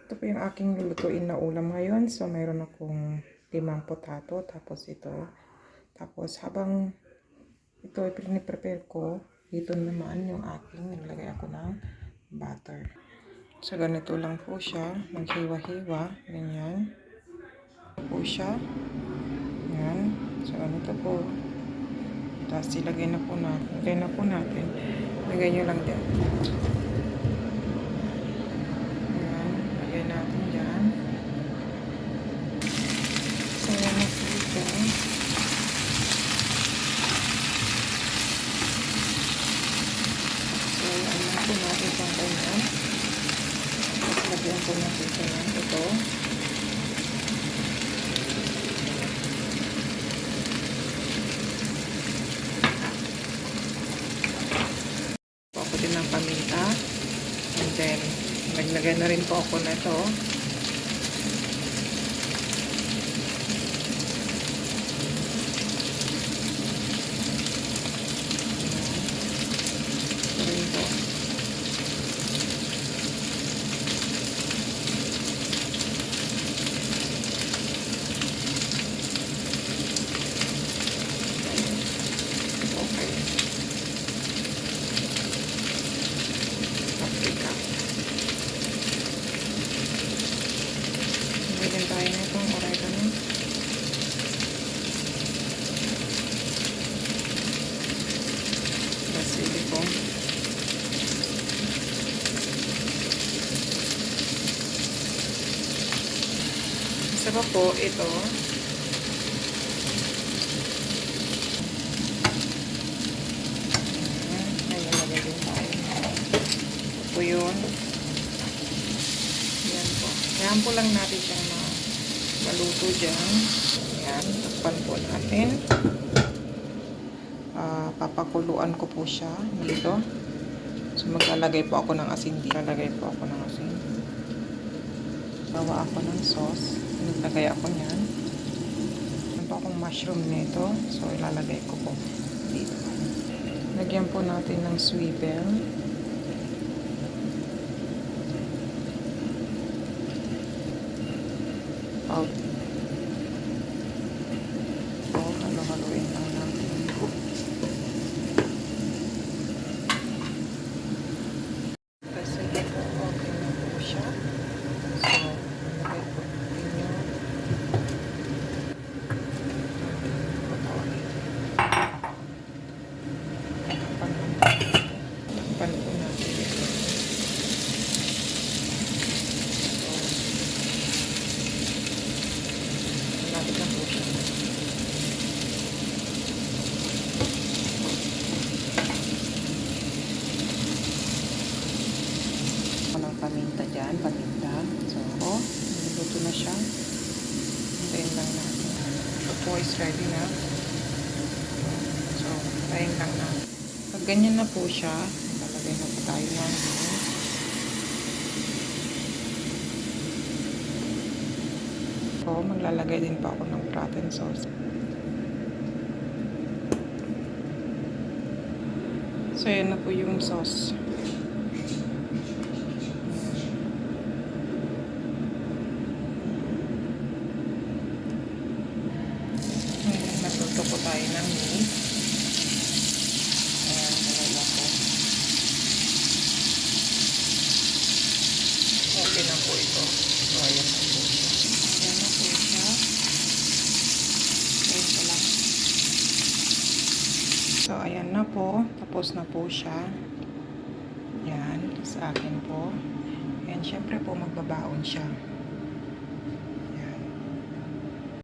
Ito po yung aking lulutuin na ulam ngayon. So, mayroon akong 5 potato. Tapos ito. Tapos, habang ito ay piniprepare ko, dito naman yung aking nilagay ako ng butter. So, ganito lang po siya. Maghiwa-hiwa. Ganyan. Po siya. Yan. So, ganito po. Tapos, ilagay na po natin. Lagay nyo lang din. Yan. Lagay natin dyan. So, yan na po ito. So, yan na po natin pang ganyan. Tapos, lagyan po natin siya ng ito. Ako din ng paminta. And then, naglagay na rin po ako na ito. Lagyan tayo na itong oregano. Basilico. Isa pa po ito. Ayan, lagay din tayo. Ito po yun. Ayan po. Ayan po lang natin siyang maluto dyan. Ayan. Takpan po natin. Papakuluan ko po siya dito. So, maglalagay po ako ng asin dito. Gawa ako ng sauce. Naglagay ako niyan. Ito akong mushroom nito. So, ilalagay ko po dito. Lagyan po natin ng swivel. Halo-haloin lang natin. Kasi ito, okay na po siya. So, ilagay po natin yun. Takpan po natin ito. Malapit na po siya. Ng paminta dyan, paminta. So, niluto na siya. Hintayin lang natin. Ito po is ready na. So, hintayin lang natin. Pag ganyan na po siya, lalagay na po tayo ng so, maglalagay din pa ako ng protein sauce. So, yan na po yung sauce. Matuto po tayo ng meat. Ayan, nalala ko. Okay na po ito. So, ayan na po siya. Ayan na po siya. Ayan pa lang. So, ayan na po. Tapos na po siya. Ayan, sa akin po. And syempre po, magbabaon siya.